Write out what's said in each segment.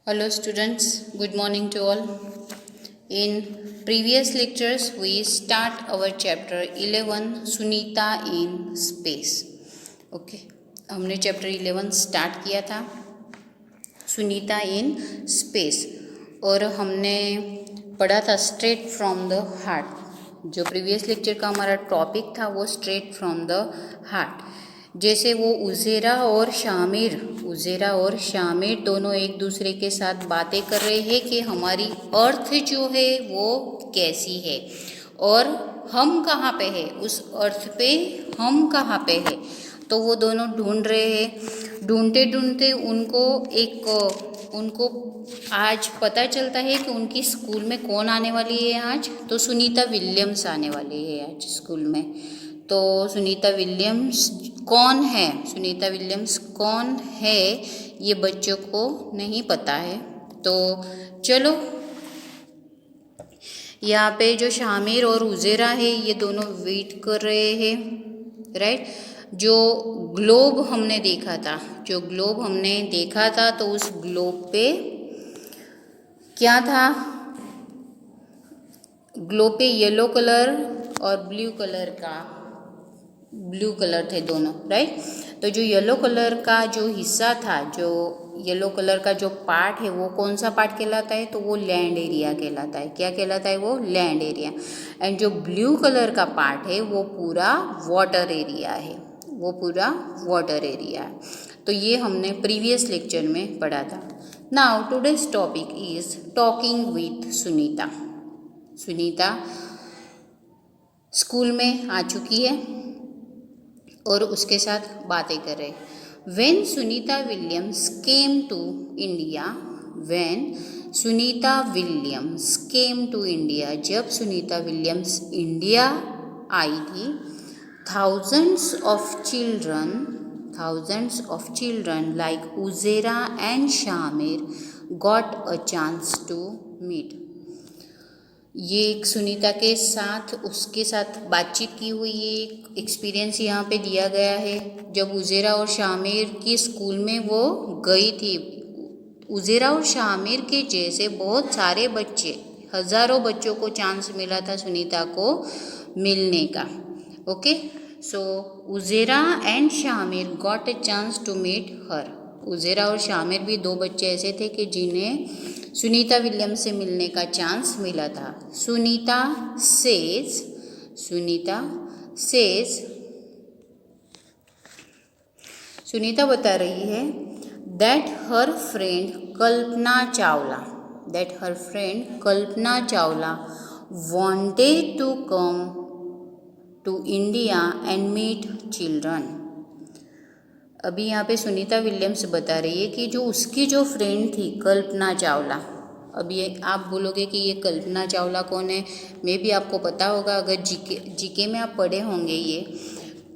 Hello students, good morning to all. In previous lectures we start our chapter 11 Sunita in space. Okay, हमने chapter 11 start किया था Sunita in space और हमने पढ़ा था स्ट्रेट फ्रॉम द हार्ट। जो previous lecture का हमारा टॉपिक था वो स्ट्रेट फ्रॉम द हार्ट। जैसे वो उज़ेरा और शामिर दोनों एक दूसरे के साथ बातें कर रहे हैं कि हमारी अर्थ जो है वो कैसी है और हम कहाँ पे है, उस अर्थ पे हम कहाँ पे है। तो वो दोनों ढूंढ रहे हैं। ढूंढते ढूंढते उनको आज पता चलता है कि उनकी स्कूल में कौन आने वाली है आज। तो सुनीता विलियम्स आने वाली है आज स्कूल में। तो सुनीता विलियम्स कौन है ये बच्चों को नहीं पता है। तो चलो, यहाँ पे जो शामिर और उज़ेरा है ये दोनों वेट कर रहे हैं, राइट। जो ग्लोब हमने देखा था तो उस ग्लोब पे क्या था, ग्लोब पे येलो कलर और ब्लू कलर थे दोनों, राइट। तो जो येलो कलर का जो हिस्सा था, जो येलो कलर का जो पार्ट है वो कौन सा पार्ट कहलाता है, तो वो लैंड एरिया कहलाता है। क्या कहलाता है वो? Land area. एंड जो ब्लू कलर का पार्ट है वो पूरा वाटर एरिया है, तो ये हमने प्रीवियस लेक्चर में पढ़ा था। Now today's topic is talking with Sunita. Sunita school में आ चुकी है और उसके साथ बातें कर रहे। When Sunita Williams came to India, जब सुनीता विलियम्स इंडिया आई थी, thousands of children like Uzera and Shamir got a chance to meet. ये एक सुनीता के साथ उसके साथ बातचीत की हुई एक एक्सपीरियंस यहाँ पे दिया गया है। जब उज़ेरा और शामिर की स्कूल में वो गई थी, उज़ेरा और शामिर के जैसे बहुत सारे बच्चे, हज़ारों बच्चों को चांस मिला था सुनीता को मिलने का। Okay, so Uzera and Shamir got a chance to meet her. Uzera और शामिर भी दो बच्चे ऐसे थे कि जिन्हें सुनीता विलियम्स से मिलने का चांस मिला था। सुनीता बता रही है that her friend Kalpana Chawla wanted to come to India and meet children। अभी यहाँ पे सुनीता विलियम्स बता रही है कि जो उसकी जो फ्रेंड थी कल्पना चावला। अभी आप बोलोगे कि ये कल्पना चावला कौन है, मे भी आपको पता होगा, अगर जीके में आप पढ़े होंगे। ये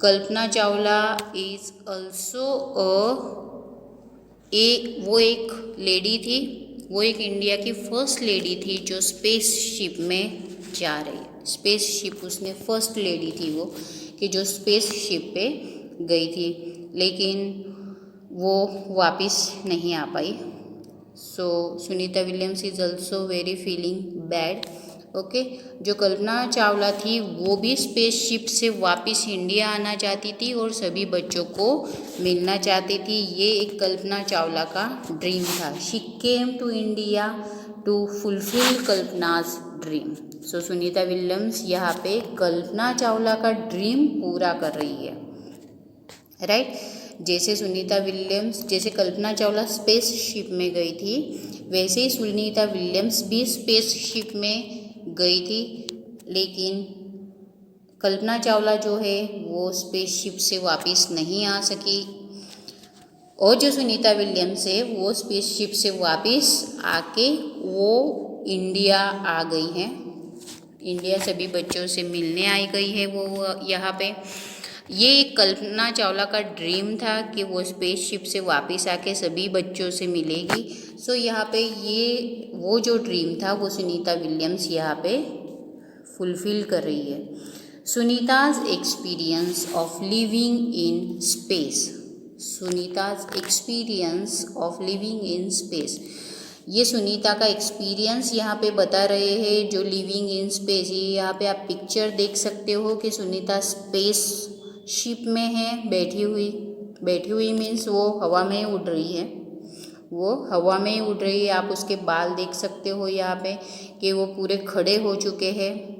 कल्पना चावला इज़ ऑल्सो वो एक लेडी थी, वो एक इंडिया की फर्स्ट लेडी थी जो स्पेसशिप में जा रही है। स्पेसशिप, उसने फर्स्ट लेडी थी वो कि जो स्पेसशिप पे गई थी, लेकिन वो वापस नहीं आ पाई। So Sunita Williams is also very feeling bad. Okay, जो कल्पना चावला थी वो भी स्पेसशिप से वापस इंडिया आना चाहती थी और सभी बच्चों को मिलना चाहती थी। ये एक कल्पना चावला का ड्रीम था। She came to India to fulfil Kalpana's dream. So Sunita Williams यहाँ पे कल्पना चावला का ड्रीम पूरा कर रही है, राइट। जैसे कल्पना चावला स्पेसशिप में गई थी, वैसे ही सुनीता विलियम्स भी स्पेसशिप में गई थी, लेकिन कल्पना चावला जो है वो स्पेसशिप से वापस नहीं आ सकी, और जो सुनीता विलियम्स है वो स्पेसशिप से वापस आके वो इंडिया आ गई हैं। इंडिया सभी बच्चों से मिलने आई गई है वो यहाँ पे। ये एक कल्पना चावला का ड्रीम था कि वो स्पेसशिप से वापस आके सभी बच्चों से मिलेगी। सो यहाँ पे ये वो जो ड्रीम था वो सुनीता विलियम्स यहाँ पे फुलफिल कर रही है। Sunita's experience of living in space. ये सुनीता का एक्सपीरियंस यहाँ पे बता रहे हैं जो लिविंग इन स्पेस। ये यहाँ पे आप पिक्चर देख सकते हो कि सुनीता स्पेस शिप में है, बैठी हुई मीन्स वो हवा में ही उड़ रही है, वो हवा में ही उड़ रही है। आप उसके बाल देख सकते हो यहाँ पे कि वो पूरे खड़े हो चुके हैं।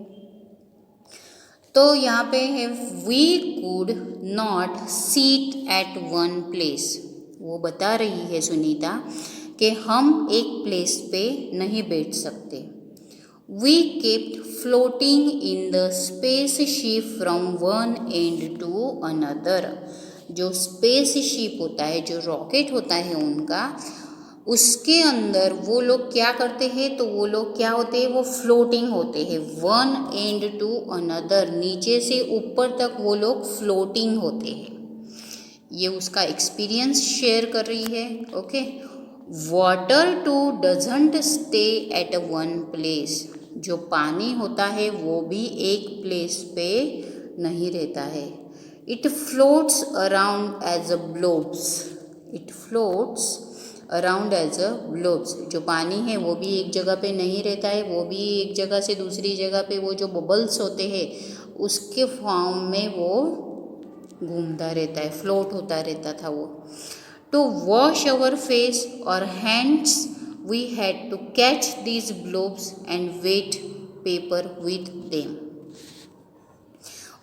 तो यहाँ पे है we could not seat at one place. वो बता रही है सुनीता कि हम एक प्लेस पे नहीं बैठ सकते। We kept floating in the space ship from one end to another. जो स्पेस शिप होता है, जो रॉकेट होता है उनका, उसके अंदर वो लोग क्या करते हैं, तो वो लोग क्या होते हैं, वो फ्लोटिंग होते हैं वन एंड टू अनदर। नीचे से ऊपर तक वो लोग फ्लोटिंग होते हैं। ये उसका एक्सपीरियंस शेयर कर रही है। Okay, water too doesn't stay at one place. जो पानी होता है वो भी एक प्लेस पे नहीं रहता है। It floats around as a blobs. It floats around as a blobs. जो पानी है वो भी एक जगह पे नहीं रहता है, वो भी एक जगह से दूसरी जगह पे वो जो बबल्स होते हैं उसके फॉर्म में वो घूमता रहता है, फ्लोट होता रहता था वो। टू वॉश अवर फेस और hands we had to catch these blobs and wet paper with them.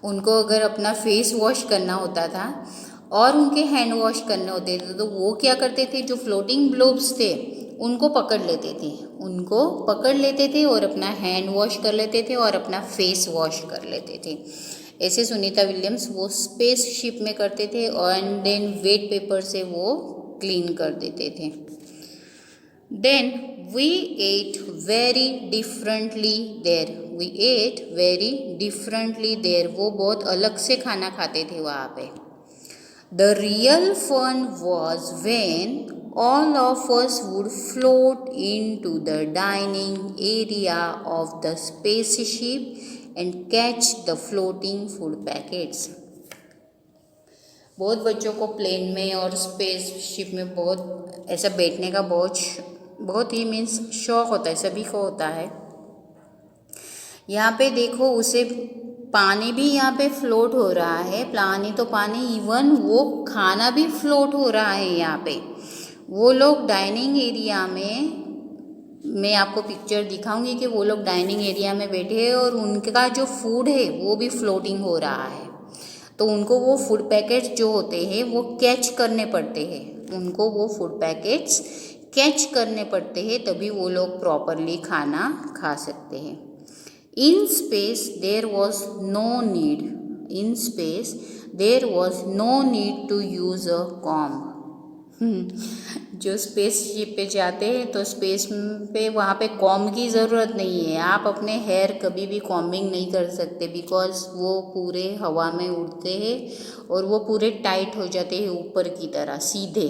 उनको अगर अपना फेस वॉश करना होता था और उनके हैंड वॉश करने होते थे तो वो क्या करते थे, जो फ्लोटिंग ब्लोब्स थे उनको पकड़ लेते थे और अपना हैंड वॉश कर लेते थे और अपना फेस वॉश कर लेते थे। ऐसे सुनीता विलियम्स वो स्पेस शिप में करते थे एंड देन वेट पेपर से वो क्लीन कर देते थे। Then we ate very differently there. वो बहुत अलग से खाना खाते थे वहाँ पे। The real fun was when all of us would float into the dining area of the spaceship and catch the floating food packets. बहुत बच्चों को प्लेन में और स्पेस शिप में बहुत ऐसा बैठने का बहुत ही मीन्स शौक होता है, सभी को होता है। यहाँ पे देखो उसे पानी भी यहाँ पे फ्लोट हो रहा है, पानी तो पानी, इवन वो खाना भी फ्लोट हो रहा है यहाँ पे। वो लोग डाइनिंग एरिया में, मैं आपको पिक्चर दिखाऊंगी कि वो लोग डाइनिंग एरिया में बैठे हैं और उनका जो फूड है वो भी फ्लोटिंग हो रहा है। तो उनको वो फूड पैकेट्स जो होते हैं वो कैच करने पड़ते हैं, तभी वो लोग प्रॉपरली खाना खा सकते हैं। In space there was no need to use a comb. जो स्पेस शिप पे जाते हैं तो स्पेस पे वहाँ पे कॉम्ब की ज़रूरत नहीं है। आप अपने हेयर कभी भी कॉम्बिंग नहीं कर सकते बिकॉज वो पूरे हवा में उड़ते हैं और वो पूरे टाइट हो जाते हैं ऊपर की तरह सीधे।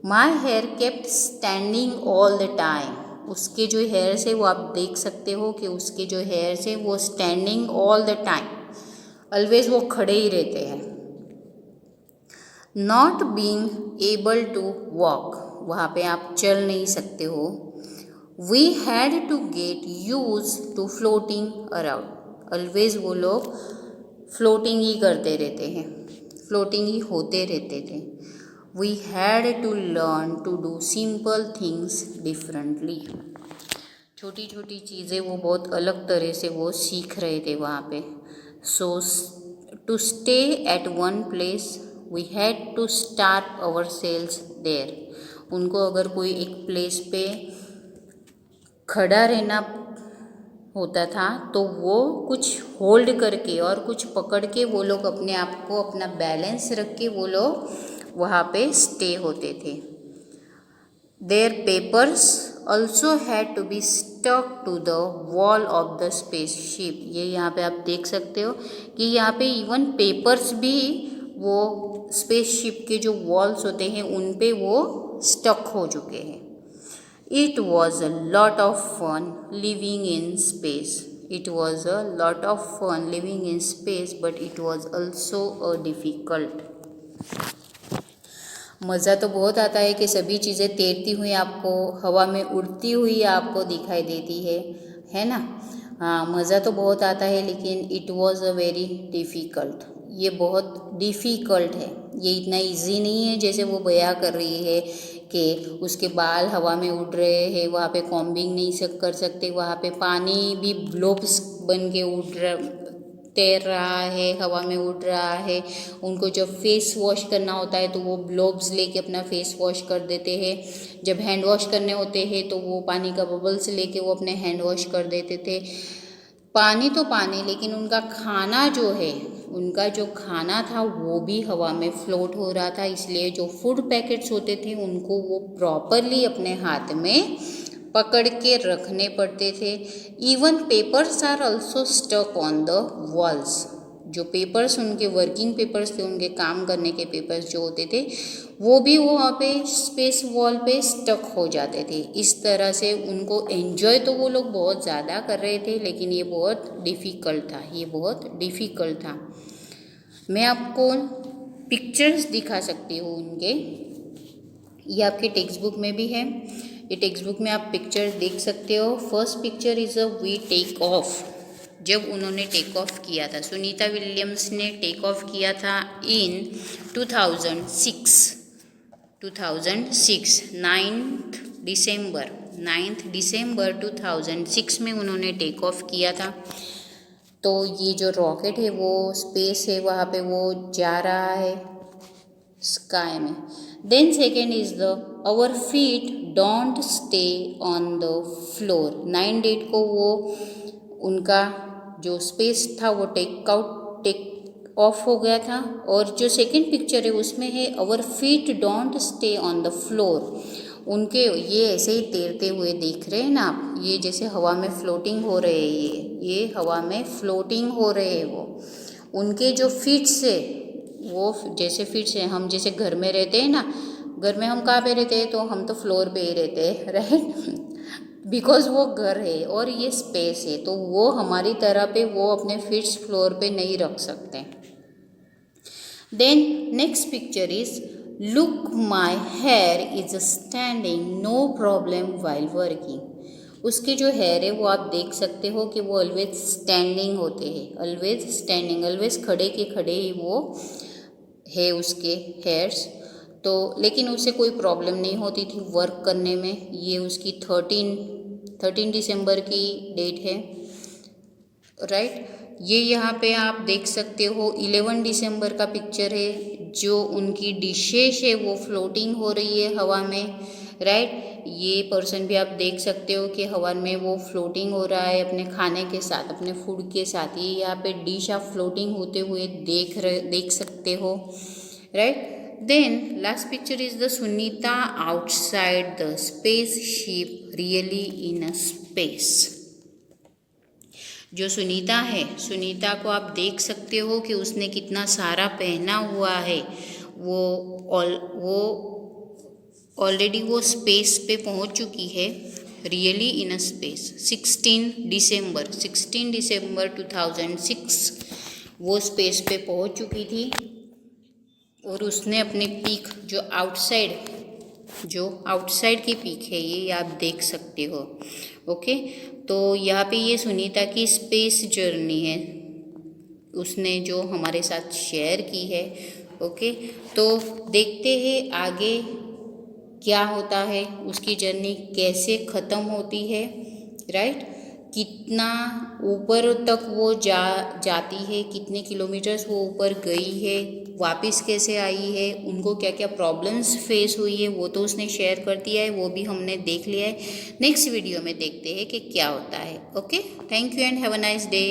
My hair kept standing all the time. उसके जो हेयर्स है वो आप देख सकते हो कि उसके जो हेयर्स है वो standing all the time, always वो खड़े ही रहते हैं। Not being able to walk, वहाँ पे आप चल नहीं सकते हो। We had to get use to floating around, always वो लोग फ्लोटिंग ही करते रहते हैं, फ्लोटिंग ही होते रहते थे। We had to learn to do simple things differently. छोटी छोटी चीज़ें वो बहुत अलग तरह से वो सीख रहे थे वहाँ पे। So to stay at one place we had to start our sales there. उनको अगर कोई एक प्लेस पे खड़ा रहना होता था तो वो कुछ होल्ड करके और कुछ पकड़ के वो लोग अपने आप को अपना बैलेंस रख के वो लोग वहाँ पे स्टे होते थे। Their papers also had to be stuck to the wall of the space ship. ये यहाँ पे आप देख सकते हो कि यहाँ पे इवन पेपर्स भी वो स्पेस शिप के जो वॉल्स होते हैं उन पे वो स्टक हो चुके हैं। It was a lot of fun living in space. But it was also a difficult. मज़ा तो बहुत आता है कि सभी चीज़ें तैरती हुई आपको, हवा में उड़ती हुई आपको दिखाई देती है ना। हाँ, मज़ा तो बहुत आता है, लेकिन it was a very difficult. ये बहुत डिफ़िकल्ट है, ये इतना इजी नहीं है जैसे वो बयां कर रही है कि उसके बाल हवा में उड़ रहे हैं, वहाँ पे कॉम्बिंग नहीं कर सकते, वहाँ पे पानी भी ब्लोब्स बन के तैर रहा है, हवा में उड़ रहा है। उनको जब फेस वॉश करना होता है तो वो ग्लोब्स लेके अपना फेस वॉश कर देते हैं। जब हैंड वॉश करने होते हैं तो वो पानी का बबल्स लेके वो अपने हैंड वॉश कर देते थे। पानी तो पानी, लेकिन उनका खाना जो है, उनका जो खाना था वो भी हवा में फ्लोट हो रहा था, इसलिए जो फूड पैकेट्स होते थे उनको वो प्रॉपरली अपने हाथ में पकड़ के रखने पड़ते थे। Even papers are also stuck on the walls. जो पेपर्स उनके वर्किंग पेपर्स थे, उनके काम करने के पेपर्स जो होते थे, वो भी वहाँ पे स्पेस वॉल पे स्टक हो जाते थे। इस तरह से उनको एंजॉय तो वो लोग बहुत ज़्यादा कर रहे थे, लेकिन ये बहुत डिफ़िकल्ट था, ये बहुत डिफ़िकल्ट था। मैं आपको पिक्चर्स दिखा सकती हूँ उनके, ये आपके टेक्स्ट बुक में भी है। ये टेक्स्ट बुक में आप पिक्चर देख सकते हो। First picture is a we take off. जब उन्होंने टेक ऑफ किया था, सुनीता विलियम्स ने टेक ऑफ किया था इन 2006 9th दिसंबर 2006 में उन्होंने टेक ऑफ किया था। तो ये जो रॉकेट है वो स्पेस है, वहाँ पे वो जा रहा है स्काई में। Then second is the our feet don't stay on the floor. 9 date को वो उनका जो स्पेस था वो टेक ऑफ हो गया था। और जो सेकेंड पिक्चर है उसमें है our feet don't stay on the floor. उनके ये ऐसे ही तैरते हुए देख रहे हैं ना आप, ये जैसे हवा में फ्लोटिंग हो रहे हैं, ये हवा में फ्लोटिंग हो रहे हैं। वो उनके जो फीट्स है, वो जैसे फीट्स है, हम जैसे घर में रहते हैं ना, घर में हम कहाँ पे रहते हैं, तो हम तो फ्लोर पे ही रहते हैं, राइट, बिकॉज वो घर है और ये स्पेस है, तो वो हमारी तरह पे वो अपने फीट्स फ्लोर पे नहीं रख सकते। Then next picture is look my hair is standing no problem while working. उसके जो हेयर है वो आप देख सकते हो कि वो ऑलवेज स्टैंडिंग होते हैं, ऑलवेज स्टैंडिंग, ऑलवेज खड़े के खड़े ही वो है उसके हेयर्स। तो लेकिन उसे कोई प्रॉब्लम नहीं होती थी वर्क करने में। ये उसकी 13 दिसंबर की डेट है, राइट। ये यहाँ पे आप देख सकते हो 11 दिसंबर का पिक्चर है। जो उनकी डिशेज है वो फ्लोटिंग हो रही है हवा में, राइट। ये पर्सन भी आप देख सकते हो कि हवा में वो फ्लोटिंग हो रहा है अपने खाने के साथ, अपने फूड के साथ। ये यहाँ पे डिश आप फ्लोटिंग होते हुए देख सकते हो, right. Then last picture is the Sunita outside the spaceship, really in a space. जो सुनीता है, सुनीता को आप देख सकते हो कि उसने कितना सारा पहना हुआ है। वो ऑलरेडी वो स्पेस पे पहुंच चुकी है, रियली इन अ स्पेस। 16 दिसंबर 2006 वो स्पेस पे पहुंच चुकी थी। और उसने अपने पीक जो आउटसाइड की पीक है, ये आप देख सकते हो, ओके। तो यहाँ पे ये सुनीता की स्पेस जर्नी है, उसने जो हमारे साथ शेयर की है, ओके। तो देखते हैं आगे क्या होता है, उसकी जर्नी कैसे ख़त्म होती है, राइट। कितना ऊपर तक वो जाती है, कितने किलोमीटर्स वो ऊपर गई है, वापस कैसे आई है, उनको क्या क्या प्रॉब्लम्स फेस हुई है, वो तो उसने शेयर कर दिया है, वो भी हमने देख लिया है। नेक्स्ट वीडियो में देखते हैं कि क्या होता है, okay. Thank you and have a nice day.